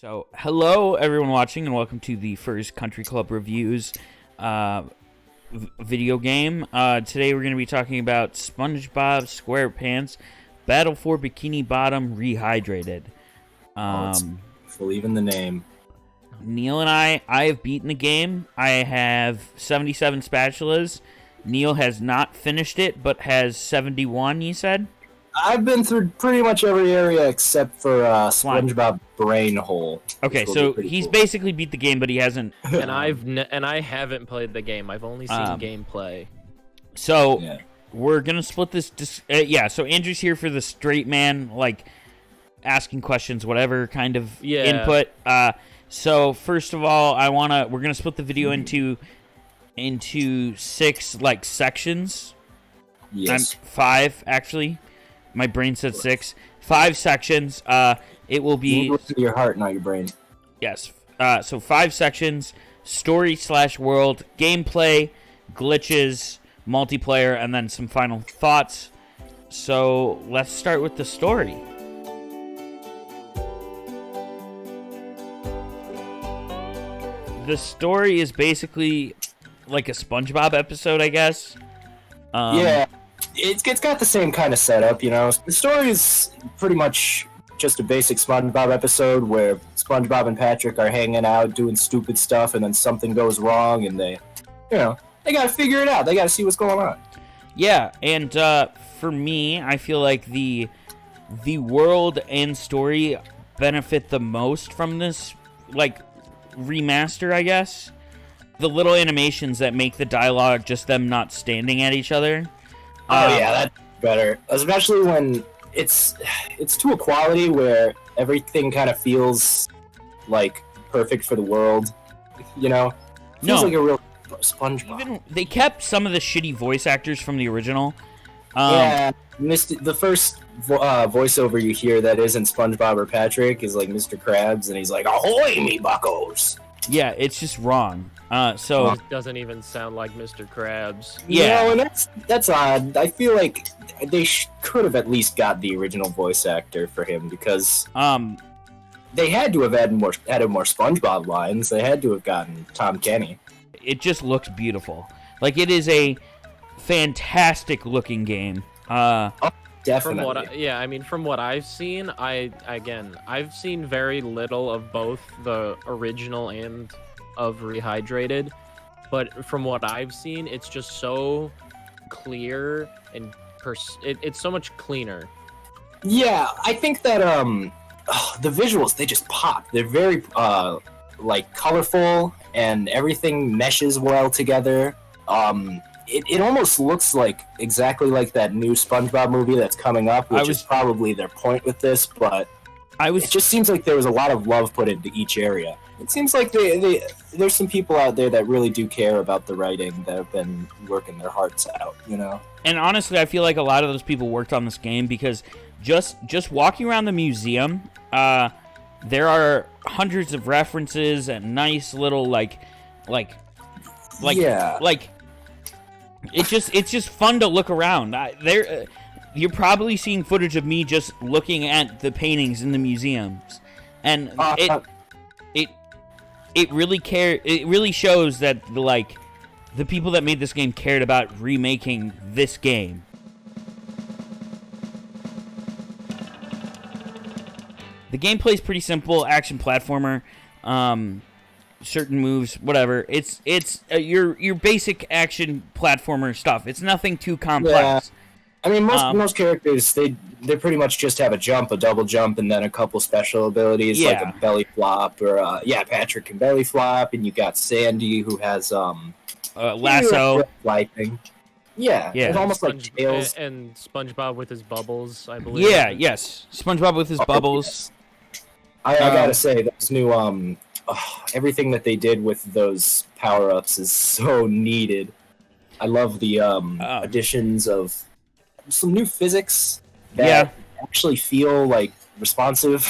So, hello everyone watching, and welcome to the first Country Club Reviews video game. Today we're going to be talking about Spongebob Squarepants Battle for Bikini Bottom Rehydrated. Believe in the name. Neil and I have beaten the game. I have 77 spatulas. Neil has not finished it, but has 71, you said? I've been through pretty much every area except for Spongebob Brain Hole. Okay, so he's basically beat the game, but he hasn't. And I haven't played the game. I've only seen gameplay. So we're gonna split this. So Andrew's here for the straight man, like asking questions, whatever kind of input. So first of all, we're gonna split the video into 6 like sections. Yes. 5 actually. My brain said 6. 5 sections. It will be. Listen to your heart, not your brain. Yes. So 5 sections: story/world, gameplay, glitches, multiplayer, and then some final thoughts. So let's start with the story. The story is basically like a SpongeBob episode, I guess. Yeah. It's got the same kind of setup, you know. The story is pretty much just a basic SpongeBob episode where SpongeBob and Patrick are hanging out doing stupid stuff, and then something goes wrong, and they gotta figure it out. They gotta see what's going on. Yeah, and for me, I feel like the world and story benefit the most from this, like, remaster, I guess. The little animations that make the dialogue just them not standing at each other. Oh yeah, that's better. Especially when it's to a quality where everything kind of feels like perfect for the world. You know, feels like a real SpongeBob. Even they kept some of the shitty voice actors from the original. Yeah, the first voiceover you hear that isn't SpongeBob or Patrick is like Mr. Krabs, and he's like, "Ahoy, me buckos!" Yeah, it's just wrong. So it doesn't even sound like Mr. Krabs. Yeah, and that's odd. I feel like they could have at least got the original voice actor for him, because they had to have added more SpongeBob lines. They had to have gotten Tom Kenny. It just looks beautiful. Like, it is a fantastic looking game. Definitely. From what I've seen, I've seen very little of both the original and of Rehydrated, but from what I've seen, it's just so clear and it's so much cleaner. Yeah, I think that the visuals, they just pop. They're very like colorful, and everything meshes well together. It almost looks like exactly like that new SpongeBob movie that's coming up, which is probably their point with this, but it just seems like there was a lot of love put into each area. It seems like there's some people out there that really do care about the writing, that have been working their hearts out, you know? And honestly, I feel like a lot of those people worked on this game because just walking around the museum, there are hundreds of references and nice little it's just fun to look around. You're probably seeing footage of me just looking at the paintings in the museums, and it really shows that the people that made this game cared about remaking this game. The gameplay is pretty simple, action platformer. Certain moves, whatever. It's your basic action platformer stuff. It's nothing too complex. Yeah. I mean, most characters, they pretty much just have a double jump, and then a couple special abilities, like a belly flop, or Patrick can belly flop, and you got Sandy, who has lasso, lightning. Yeah, it's almost like Tails. And SpongeBob with his bubbles, I believe. Yeah, yes, SpongeBob with his bubbles. Yes. I gotta say, those new everything that they did with those power-ups is so needed. I love the additions of some new physics that actually feel like responsive.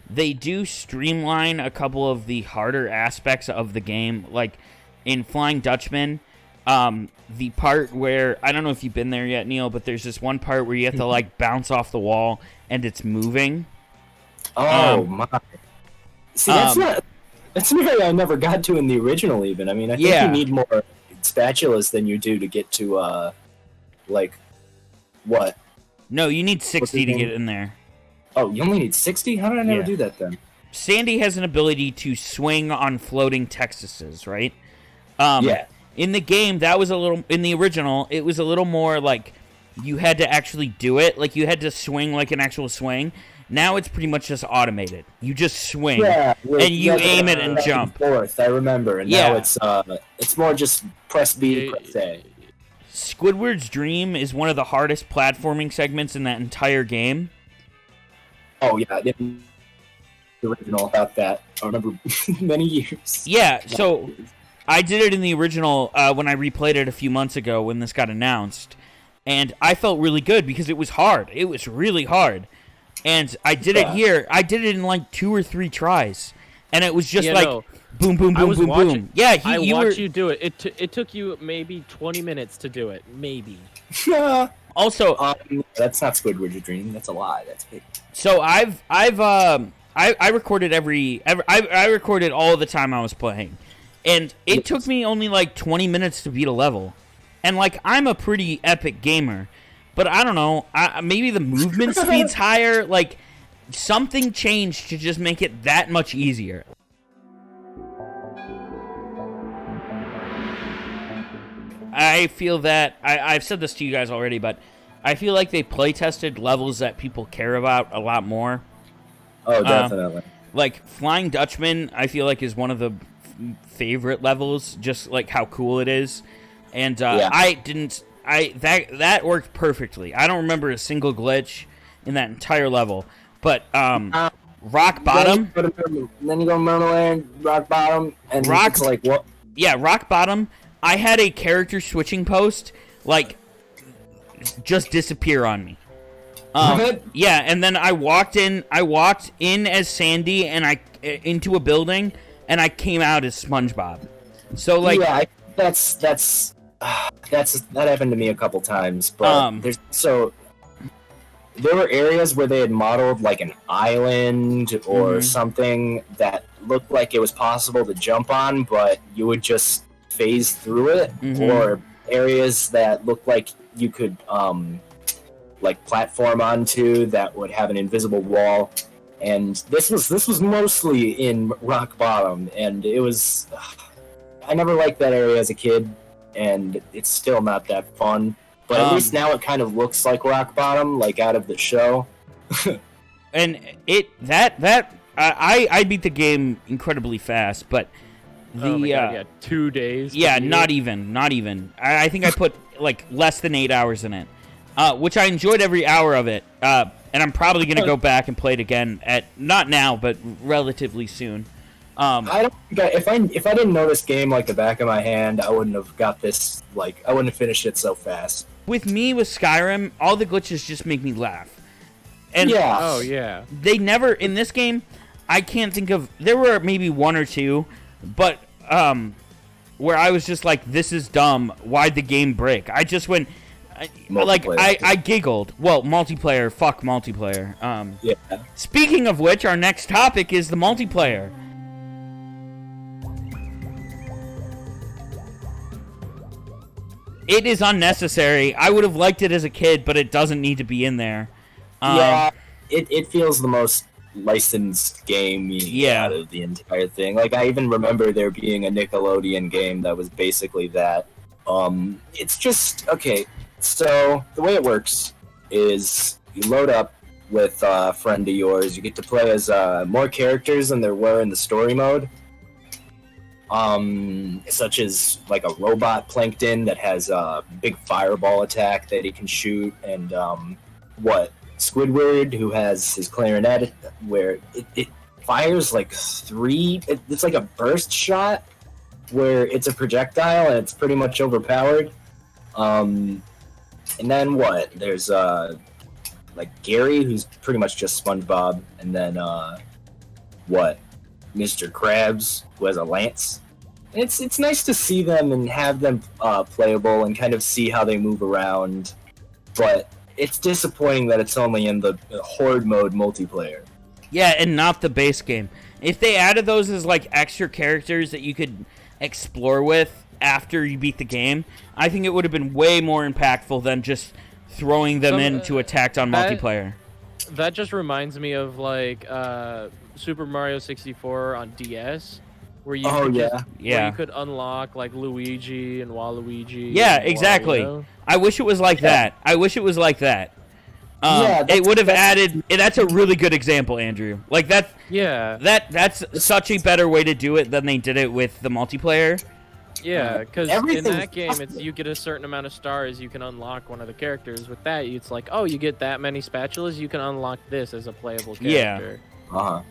They do streamline a couple of the harder aspects of the game, like in Flying Dutchman. The part where, I don't know if you've been there yet, Neil, but there's this one part where you have to like bounce off the wall and it's moving. Oh my! See, that's an area I never got to in the original. Even I mean, I think you need more spatulas than you do to get to like what? No, you need 60 to get in there. Oh, you only need 60? How did I never do that then? Sandy has an ability to swing on floating Texases, right? In the game, that was a little... In the original, it was a little more like you had to actually do it. Like, you had to swing like an actual swing. Now it's pretty much just automated. You just swing, and you aim it and jump. Forth, I remember. And now it's more just press B, press A. Squidward's Dream is one of the hardest platforming segments in that entire game. Oh, yeah, I didn't the original about that. I remember many years. Yeah, so I did it in the original when I replayed it a few months ago when this got announced, and I felt really good because it was hard. It was really hard. And I did it here. I did it in like 2 or 3 tries, and it was just boom, boom, boom, boom, boom. Yeah, I watched you do it. It took you maybe 20 minutes to do it, maybe. Also, that's not Squidward's Dream. That's a lie. That's fake. So I recorded I recorded all the time I was playing, and it took me only like 20 minutes to beat a level, and like I'm a pretty epic gamer, but I don't know, maybe the movement speed's higher, like something changed to just make it that much easier. I feel that I've said this to you guys already, but I feel like they play tested levels that people care about a lot more. Oh, definitely. Like Flying Dutchman, I feel like is one of the favorite levels, just like how cool it is. And that worked perfectly. I don't remember a single glitch in that entire level. But Rock Bottom. Then you go Mermaland, Rock Bottom, and it's like what? Yeah, Rock Bottom. I had a character switching post, like, just disappear on me. Yeah, and then I walked in as Sandy, and into a building, and I came out as SpongeBob. So like, yeah, that happened to me a couple times. But there were areas where they had modeled like an island or something that looked like it was possible to jump on, but you would just phase through it, or areas that looked like you could like platform onto that would have an invisible wall. And this was mostly in Rock Bottom, and it was I never liked that area as a kid, and it's still not that fun, but at least now it kind of looks like Rock Bottom, like out of the show. And I beat the game incredibly fast, but the 2 days. Yeah, not even. I think I put like less than 8 hours in it, which I enjoyed every hour of it. And I'm probably gonna go back and play it again not now, but relatively soon. I don't think if I didn't know this game like the back of my hand, I wouldn't have got this. Like, I wouldn't have finished it so fast. With Skyrim, all the glitches just make me laugh. And they never in this game. I can't think of. There were maybe 1 or 2. But where I was just like, this is dumb. Why'd the game break? I just went, I giggled. Well, multiplayer. Fuck multiplayer. Speaking of which, our next topic is the multiplayer. It is unnecessary. I would have liked it as a kid, but it doesn't need to be in there. It feels the most licensed game out of the entire thing. Like, I even remember there being a Nickelodeon game that was basically that. It's just okay. So the way it works is you load up with a friend of yours. You get to play as more characters than there were in the story mode. Such as like a robot Plankton that has a big fireball attack that he can shoot, and Squidward, who has his clarinet, where it fires like 3. It's like a burst shot, where it's a projectile and it's pretty much overpowered. And then there's like Gary, who's pretty much just SpongeBob, and then Mr. Krabs, who has a lance. And it's nice to see them and have them playable and kind of see how they move around, but it's disappointing that it's only in the Horde mode multiplayer. Yeah, and not the base game. If they added those as like extra characters that you could explore with after you beat the game, I think it would have been way more impactful than just throwing them into attacked on multiplayer. That just reminds me of like Super Mario 64 on DS, where you where you could unlock like Luigi and Waluigi. Yeah, and exactly. Wario. I wish it was like that. I wish it was like that. It would have added. That's a really good example, Andrew. Like that. Yeah. That's such a better way to do it than they did it with the multiplayer. Yeah, because in that game, it's you get a certain amount of stars, you can unlock one of the characters. With that, it's like, oh, you get that many spatulas, you can unlock this as a playable character. Yeah.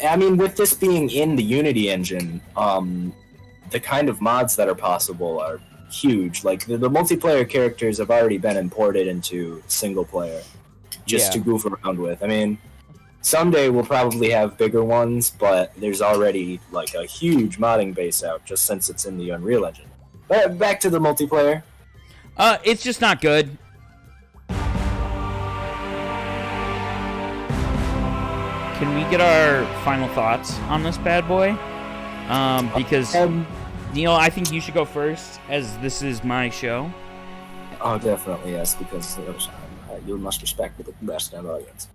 I mean, with this being in the Unity engine, the kind of mods that are possible are huge. Like the multiplayer characters have already been imported into single player, just to goof around with. I mean, someday we'll probably have bigger ones, but there's already like a huge modding base out just since it's in the Unreal Engine. But back to the multiplayer. It's just not good. Can we get our final thoughts on this bad boy? Because Neil, I think you should go first, as this is my show. Oh, definitely yes, because you must respect the rest of the audience.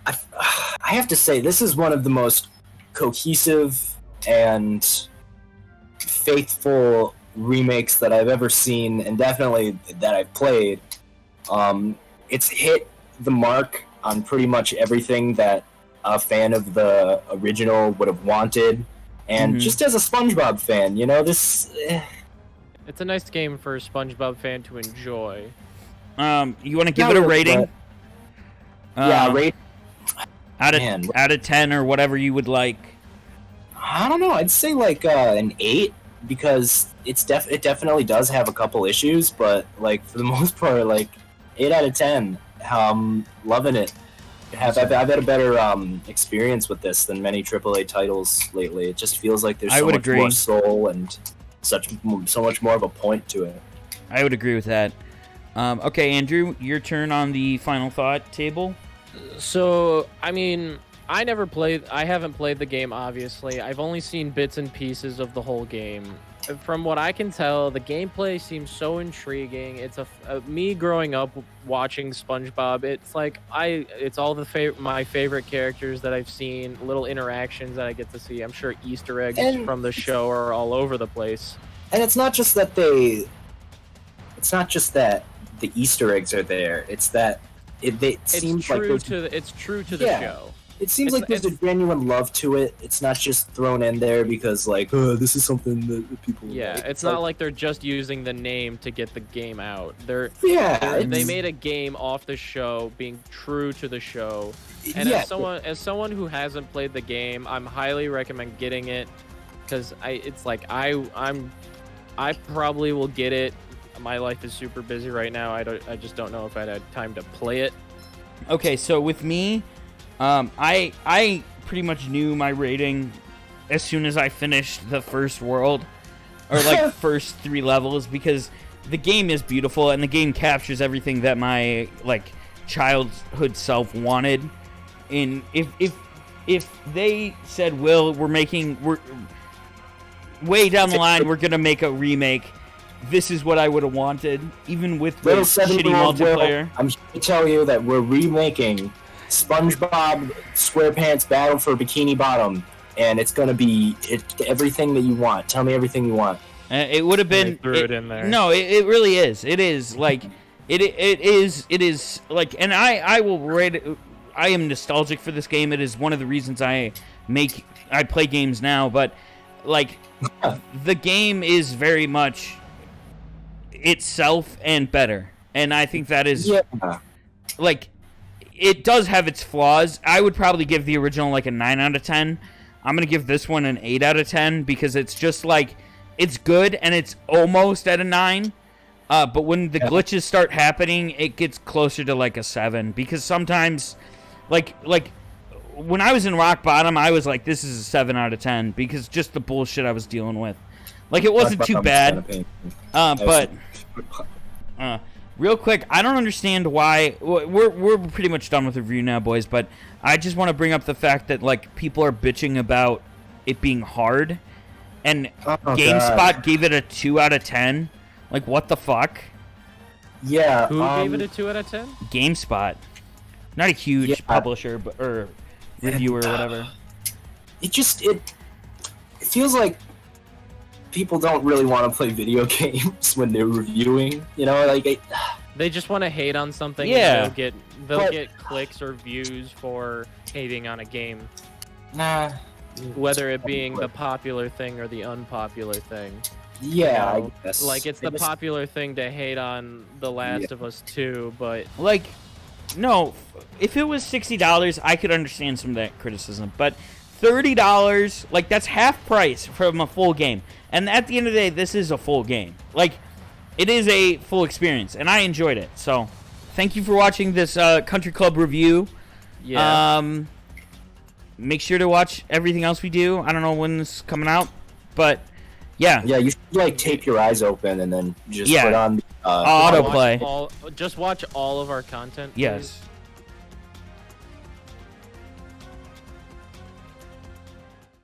I have to say, this is one of the most cohesive and faithful remakes that I've ever seen, and definitely that I've played. It's hit the mark on pretty much everything that a fan of the original would have wanted, and just as a SpongeBob fan, you know, this... It's a nice game for a SpongeBob fan to enjoy. You want to give it a rating? Rate... Out of 10 or whatever you would like. I don't know. I'd say like an 8, because it definitely does have a couple issues, but like for the most part, like 8 out of 10. Loving it. I've had a better experience with this than many AAA titles lately. It just feels like there's so much more soul and so much more of a point to it. I would agree with that. Okay, Andrew, your turn on the final thought table. So, I mean, I haven't played the game, obviously. I've only seen bits and pieces of the whole game. From what I can tell, the gameplay seems so intriguing. It's me growing up watching SpongeBob. It's like it's all my favorite characters that I've seen, little interactions that I get to see. I'm sure Easter eggs from the show are all over the place. And it's not just that the Easter eggs are there. It's that it's true to the show. It seems like there's a genuine love to it. It's not just thrown in there because, like, this is something that people like. It's not like they're just using the name to get the game out. They made a game off the show, being true to the show. And as someone who hasn't played the game, I'm highly recommend getting it, because I probably will get it. My life is super busy right now. I just don't know if I'd had time to play it. Okay, so with me, I pretty much knew my rating as soon as I finished the first world, or like first 3 levels, because the game is beautiful and the game captures everything that my like childhood self wanted. And if they said, "Will, we're way down the line, we're gonna make a remake," this is what I would have wanted, even with the shitty multiplayer. I'm here to tell you that we're remaking Spongebob Squarepants Battle for Bikini Bottom, and it's gonna be everything that you want. Tell me everything you want. It would have been. Threw it in there. No, it really is. It is like it is like, and I will rate it. I am nostalgic for this game. It is one of the reasons I play games now. But like, the game is very much itself and better, and I think that is like, it does have its flaws. I would probably give the original like a 9 out of 10. I'm gonna give this one an 8 out of 10, because it's just like, it's good and it's almost at a 9, but when the glitches start happening, it gets closer to like a 7, because sometimes like when I was in rock bottom, I was like, this is a 7 out of 10, because just the bullshit I was dealing with. Like, it wasn't too bad, but real quick, I don't understand why. We're pretty much done with the review now, boys. But I just want to bring up the fact that like people are bitching about it being hard, and GameSpot God. gave it a 2 out of 10. Like, what the fuck? Yeah. Who gave it a 2 out of 10? GameSpot, not a huge Yeah. publisher, but or reviewer or whatever. It feels like people don't really want to play video games when they're reviewing. You know, like They just want to hate on something. Yeah. And they'll get clicks or views for hating on a game, nah. whether it being the popular thing or the unpopular thing. Yeah, You know, I guess. Like it's the popular thing to hate on The Last of Us 2, but Like, no, if it was $60, I could understand some of that criticism, but $30, like, that's half price from a full game. And at the end of the day, this is a full game. Like, it is a full experience, and I enjoyed it. So, thank you for watching this Country Club review. yeah. Make sure to watch everything else we do. I don't know when this is coming out, but yeah. Yeah, you should like tape your eyes open and then just Yeah. put on Autoplay. Just watch all of our content. please. Yes.